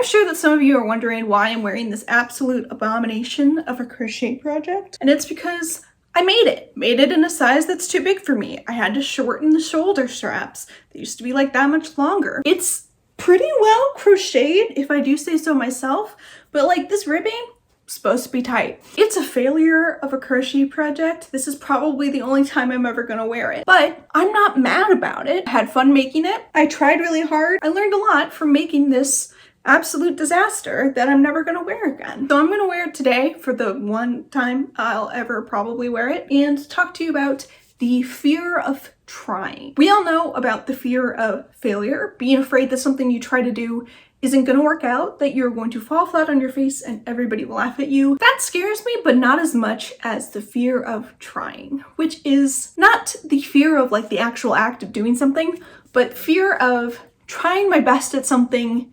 sure that some of you are wondering why I'm wearing this absolute abomination of a crochet project, and it's because I made it in a size that's too big for me. I had to shorten the shoulder straps. They used to be like that much longer. It's pretty well crocheted, if I do say so myself, but like this ribbing, supposed to be tight. It's a failure of a crochet project. This is probably the only time I'm ever gonna wear it, but I'm not mad about it. I had fun making it. I tried really hard. I learned a lot from making this absolute disaster that I'm never gonna wear again. So I'm gonna wear it today for the one time I'll ever probably wear it and talk to you about the fear of trying. We all know about the fear of failure, being afraid that something you try to do isn't gonna work out, that you're going to fall flat on your face and everybody will laugh at you. That scares me, but not as much as the fear of trying, which is not the fear of like the actual act of doing something, but fear of trying my best at something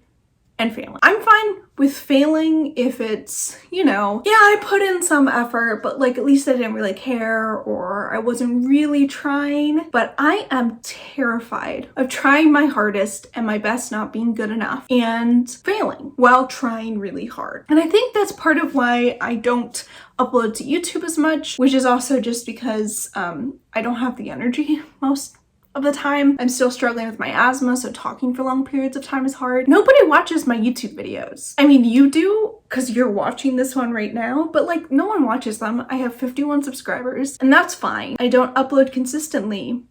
and failing. I'm fine with failing if it's, you know, yeah, I put in some effort, but like at least I didn't really care or I wasn't really trying. But I am terrified of trying my hardest and my best not being good enough and failing while trying really hard. And I think that's part of why I don't upload to YouTube as much, which is also just because I don't have the energy most of the time. I'm still struggling with my asthma, so talking for long periods of time is hard. Nobody watches my YouTube videos. I mean, you do, because you're watching this one right now, but like no one watches them. I have 51 subscribers, and that's fine. I don't upload consistently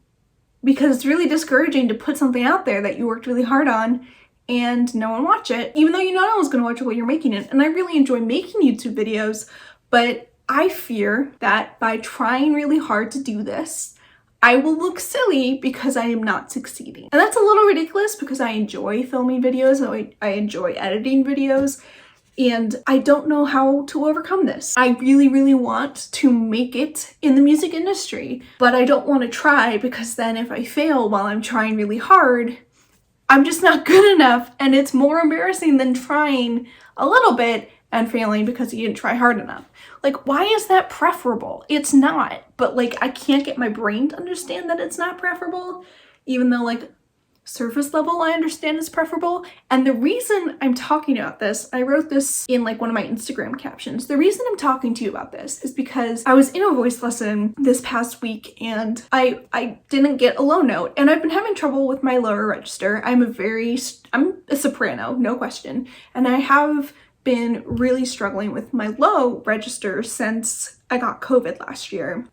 because it's really discouraging to put something out there that you worked really hard on and no one watch it, even though you know no one's gonna watch it while you're making it. And I really enjoy making YouTube videos, but I fear that by trying really hard to do this, I will look silly because I am not succeeding. And that's a little ridiculous because I enjoy filming videos, I enjoy editing videos, and I don't know how to overcome this. I really, really want to make it in the music industry, but I don't want to try because then if I fail while I'm trying really hard, I'm just not good enough, and it's more embarrassing than trying a little bit and failing because you didn't try hard enough. Like, why is that preferable? It's not, but like I can't get my brain to understand that it's not preferable, even though like surface level I understand is preferable. And the reason I'm talking about this, I wrote this in like one of my Instagram captions. The reason I'm talking to you about this is because I was in a voice lesson this past week and I didn't get a low note, and I've been having trouble with my lower register. I'm a soprano, no question, and I have been really struggling with my low register since I got COVID last year.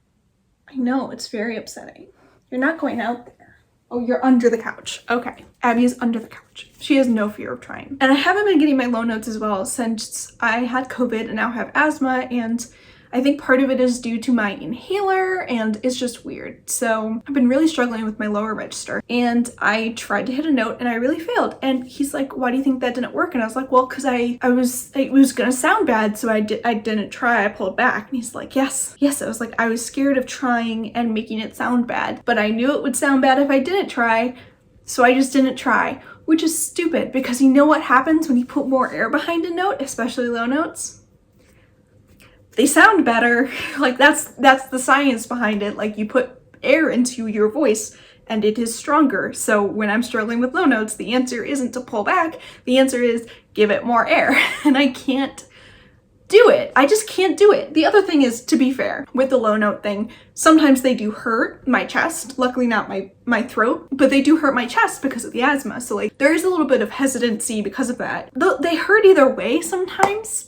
I know, it's very upsetting. You're not going out there. Oh, you're under the couch. Okay. Abby is under the couch. She has no fear of trying. And I haven't been getting my low notes as well since I had COVID and now have asthma, and I think part of it is due to my inhaler and it's just weird. So I've been really struggling with my lower register, and I tried to hit a note and I really failed. And he's like, why do you think that didn't work? And I was like, well, because it was gonna sound bad, so I didn't try. I pulled back. And he's like, yes. I was like, I was scared of trying and making it sound bad, but I knew it would sound bad if I didn't try, so I just didn't try, which is stupid because you know what happens when you put more air behind a note, especially low notes? They sound better. Like that's the science behind it. Like you put air into your voice and it is stronger. So when I'm struggling with low notes, the answer isn't to pull back. The answer is give it more air. And I can't do it. I just can't do it. The other thing is, to be fair, with the low note thing, sometimes they do hurt my chest. Luckily not my throat, but they do hurt my chest because of the asthma. So like there is a little bit of hesitancy because of that. They hurt either way sometimes.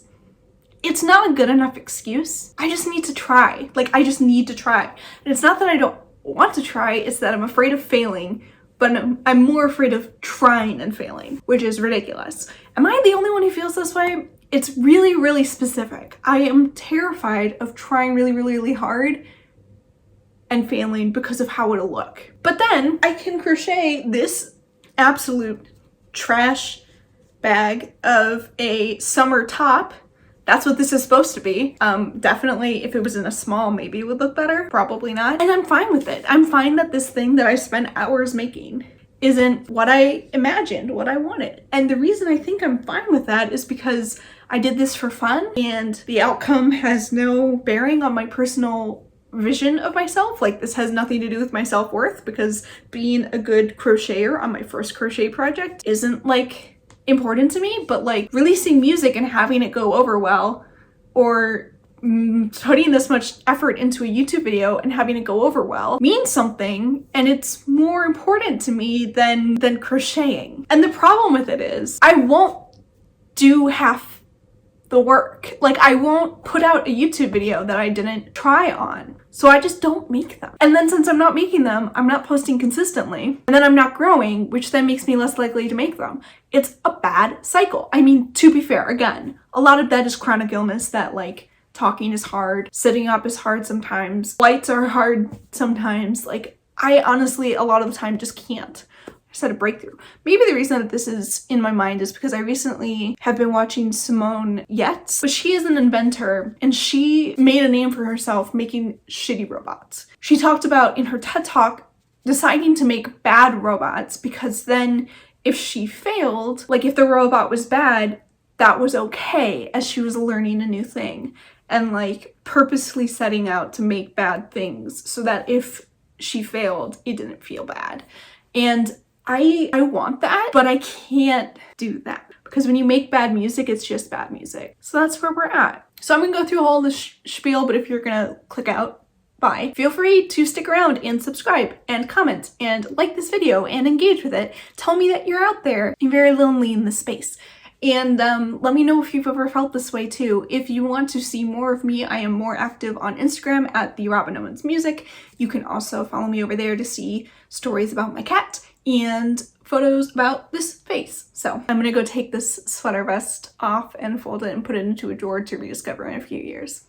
It's not a good enough excuse. I just need to try. Like, I just need to try. And it's not that I don't want to try, it's that I'm afraid of failing, but I'm more afraid of trying and failing, which is ridiculous. Am I the only one who feels this way? It's really, really specific. I am terrified of trying really, really, really hard and failing because of how it'll look. But then I can crochet this absolute trash bag of a summer top. That's what this is supposed to be. Definitely if it was in a small, maybe it would look better. Probably not. And I'm fine with it. I'm fine that this thing that I spent hours making isn't what I imagined, what I wanted. And the reason I think I'm fine with that is because I did this for fun and the outcome has no bearing on my personal vision of myself. Like, this has nothing to do with my self-worth because being a good crocheter on my first crochet project isn't like important to me, but like releasing music and having it go over well, or putting this much effort into a YouTube video and having it go over well means something, and it's more important to me than crocheting. And the problem with it is I won't do half the work. Like, I won't put out a YouTube video that I didn't try on. So I just don't make them. And then since I'm not making them, I'm not posting consistently, and then I'm not growing, which then makes me less likely to make them. It's a bad cycle. I mean, to be fair, again, a lot of that is chronic illness, that like talking is hard, sitting up is hard sometimes, flights are hard sometimes. Like, I honestly, a lot of the time just can't. I just had a breakthrough. Maybe the reason that this is in my mind is because I recently have been watching Simone Yates, but she is an inventor and she made a name for herself making shitty robots. She talked about in her TED Talk deciding to make bad robots because then if she failed, like if the robot was bad, that was okay, as she was learning a new thing, and like purposefully setting out to make bad things so that if she failed, it didn't feel bad. And I want that, but I can't do that because when you make bad music, it's just bad music. So that's where we're at. So I'm gonna go through all the spiel, but if you're gonna click out, bye. Feel free to stick around and subscribe and comment and like this video and engage with it. Tell me that you're out there and very lonely in this space. And let me know if you've ever felt this way too. If you want to see more of me, I am more active on Instagram at the Robin Owens Music. You can also follow me over there to see stories about my cat and photos about this face. So I'm gonna go take this sweater vest off and fold it and put it into a drawer to rediscover in a few years.